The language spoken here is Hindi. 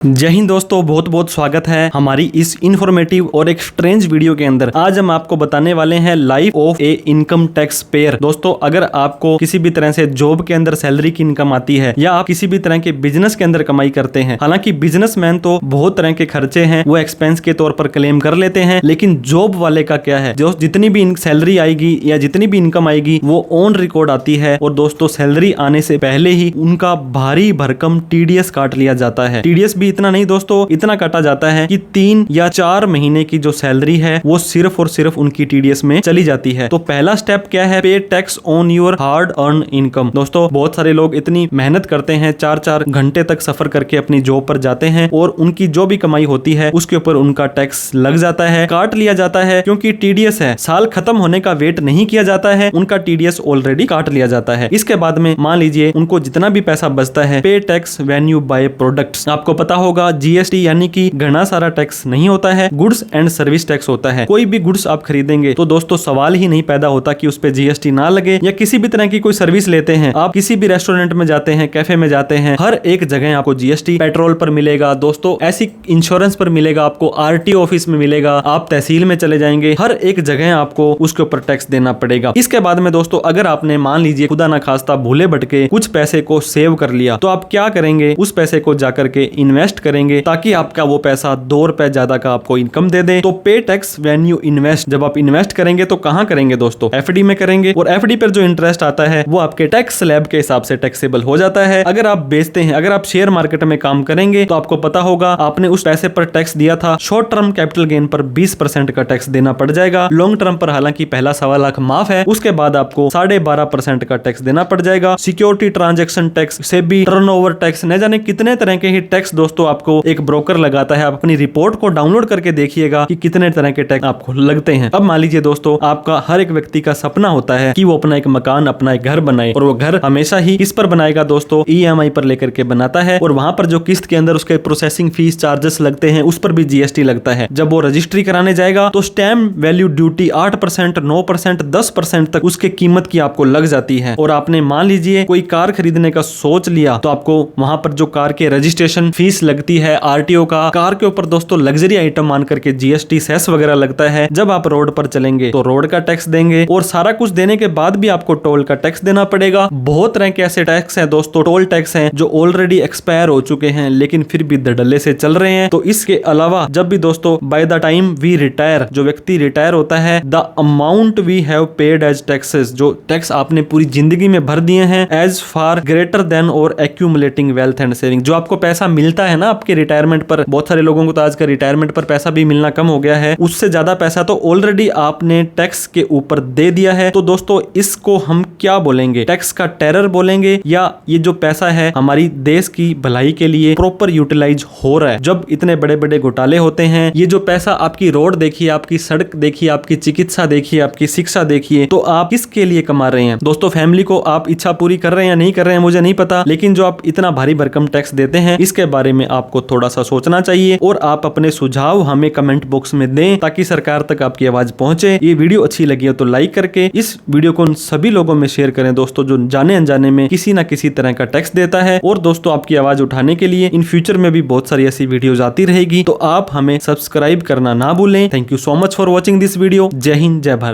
जय हिंद दोस्तों, बहुत बहुत स्वागत है हमारी इस इन्फॉर्मेटिव और एक स्ट्रेंज वीडियो के अंदर। आज हम आपको बताने वाले हैं life of A income tax payer. दोस्तों, अगर आपको किसी भी तरह से जॉब के अंदर सैलरी की इनकम आती है या आप किसी भी तरह के बिजनेस के अंदर कमाई करते हैं, हालांकि बिजनेसमैन तो बहुत तरह के खर्चे हैं वो एक्सपेंस के तौर पर क्लेम कर लेते हैं, लेकिन जॉब वाले का क्या है? जो जितनी भी सैलरी आएगी या जितनी भी इनकम आएगी वो ऑन रिकॉर्ड आती है। और दोस्तों, सैलरी आने से पहले ही उनका भारी भरकम टीडीएस काट लिया जाता है। टीडीएस भी इतना नहीं दोस्तों, इतना काटा जाता है कि 3 या 4 महीने की जो सैलरी है वो सिर्फ और सिर्फ उनकी टीडीएस में चली जाती है। तो पहला स्टेप क्या है? Pay tax on your hard earn income. दोस्तों, बहुत सारे लोग इतनी मेहनत करते हैं, 4-4 घंटे तक सफर करके अपनी जॉब पर जाते हैं और उनकी जो भी कमाई होती है उसके ऊपर उनका टैक्स लग जाता है, काट लिया जाता है। क्योंकि टीडीएस है, साल खत्म होने का वेट नहीं किया जाता है, उनका टीडीएस ऑलरेडी काट लिया जाता है। इसके बाद में मान लीजिए उनको जितना भी पैसा बचता है, pay tax when you buy products. आपको पता होगा जीएसटी यानी कि घना सारा टैक्स नहीं होता है, गुड्स एंड सर्विस टैक्स होता है। कोई भी गुड्स आप खरीदेंगे तो दोस्तों सवाल ही नहीं पैदा होता कि उस पे जीएसटी ना लगे। या किसी भी तरह की कोई सर्विस लेते हैं, आप किसी भी रेस्टोरेंट में जाते हैं, कैफे में जाते हैं, हर एक जगह आपको जीएसटी, पेट्रोल पर मिलेगा दोस्तों, ऐसी इंश्योरेंस पर मिलेगा, आपको आरटीओ ऑफिस में मिलेगा, आप तहसील में चले जाएंगे, हर एक जगह आपको उसके ऊपर टैक्स देना पड़ेगा। इसके बाद में दोस्तों, अगर आपने मान लीजिए खुदा ना खास्ता भूले भटके कुछ पैसे को सेव कर लिया, तो आप क्या करेंगे? उस पैसे को जाकर के इन्वेस्ट करेंगे ताकि आपका वो पैसा 2 रुपए ज्यादा का आपको इनकम दे दे। तो पे टैक्स व्हेन यू इन्वेस्ट, जब आप इन्वेस्ट करेंगे तो कहां करेंगे दोस्तों? एफडी में करेंगे। और एफडी पर जो इंटरेस्ट आता है वो आपके टैक्स स्लैब के हिसाब से टैक्सेबल हो जाता है। अगर आप बेचते हैं, अगर आप शेयर मार्केट में काम करेंगे तो आपको पता होगा आपने उस पैसे पर टैक्स दिया था, शॉर्ट टर्म कैपिटल गेन पर 20% का टैक्स देना पड़ जाएगा। लॉन्ग टर्म पर हालांकि पहला 1.25 लाख माफ है, उसके बाद आपको 12.5% का टैक्स देना पड़ जाएगा। Security transaction tax, SEBI, turnover tax, न जाने कितने तरह के ही टैक्स दोस्तों आपको एक ब्रोकर लगाता है। आप अपनी रिपोर्ट को डाउनलोड करके देखिएगा कि कितने तरह के टैक्स आपको लगते हैं। अब मान लीजिए दोस्तों, आपका हर एक व्यक्ति का सपना होता है कि वो अपना एक मकान, अपना एक घर बनाए, और वो घर हमेशा ही किस पर बनाएगा दोस्तों? ईएमआई पर लेकर के बनाता है। और वहां पर जो किस्त के अंदर उसके प्रोसेसिंग फीस चार्जेस लगते हैं उस पर भी जीएसटी लगता है। जब वो रजिस्ट्री कराने जाएगा तो स्टैम्प वैल्यू ड्यूटी 8%, 9%, 10% तक उसके कीमत की आपको लग जाती है। और आपने मान लीजिए कोई कार खरीदने का सोच लिया तो आपको वहां पर जो कार के रजिस्ट्रेशन फीस लगती है, आरटीओ का, कार के ऊपर दोस्तों लग्जरी आइटम मान करके जीएसटी, सेस वगैरह लगता है। जब आप रोड पर चलेंगे तो रोड का टैक्स देंगे, और सारा कुछ देने के बाद भी आपको टोल का टैक्स देना पड़ेगा। बहुत तरह के ऐसे टैक्स हैं दोस्तों, टोल टैक्स हैं जो ऑलरेडी एक्सपायर हो चुके हैं लेकिन फिर भी धड़ल्ले से चल रहे हैं। तो इसके अलावा जब भी दोस्तों by the time we retire, जो व्यक्ति रिटायर होता है, the amount we have paid as taxes, जो टैक्स आपने पूरी जिंदगी में भर दिए हैं, एज फार ग्रेटर देन और एक्यूमुलेटिंग वेल्थ एंड सेविंग, जो आपको पैसा मिलता है ना आपके रिटायरमेंट पर, बहुत सारे लोगों को तो आज का रिटायरमेंट पर पैसा भी मिलना कम हो गया है, उससे ज्यादा पैसा तो ऑलरेडी आपने टैक्स के ऊपर दे दिया है। तो दोस्तों, इसको हम क्या बोलेंगे? टैक्स का टेरर बोलेंगे, या ये जो पैसा है हमारी देश की भलाई के लिए प्रॉपर यूटिलाइज हो रहा है? जब इतने बड़े बड़े घोटाले होते हैं, ये जो पैसा, आपकी रोड देखिए, आपकी सड़क देखिए, आपकी चिकित्सा देखिए, आपकी शिक्षा देखिए, तो आप किसके लिए कमा रहे हैं दोस्तों? फैमिली को आप इच्छा पूरी कर रहे हैं या नहीं कर रहे हैं मुझे नहीं पता, लेकिन जो आप इतना भारी भरकम टैक्स देते हैं इसके बारे में आपको थोड़ा सा सोचना चाहिए। और आप अपने सुझाव हमें कमेंट बॉक्स में दें ताकि सरकार तक आपकी आवाज पहुंचे। ये वीडियो अच्छी लगी हो तो लाइक करके इस वीडियो को उन सभी लोगों में शेयर करें दोस्तों जो जाने अनजाने में किसी ना किसी तरह का टैक्स देता है। और दोस्तों, आपकी आवाज उठाने के लिए इन फ्यूचर में भी बहुत सारी ऐसी वीडियोज आती रहेगी, तो आप हमें सब्सक्राइब करना ना भूलें। Thank you so much for watching this video. जय हिंद, जय भारत।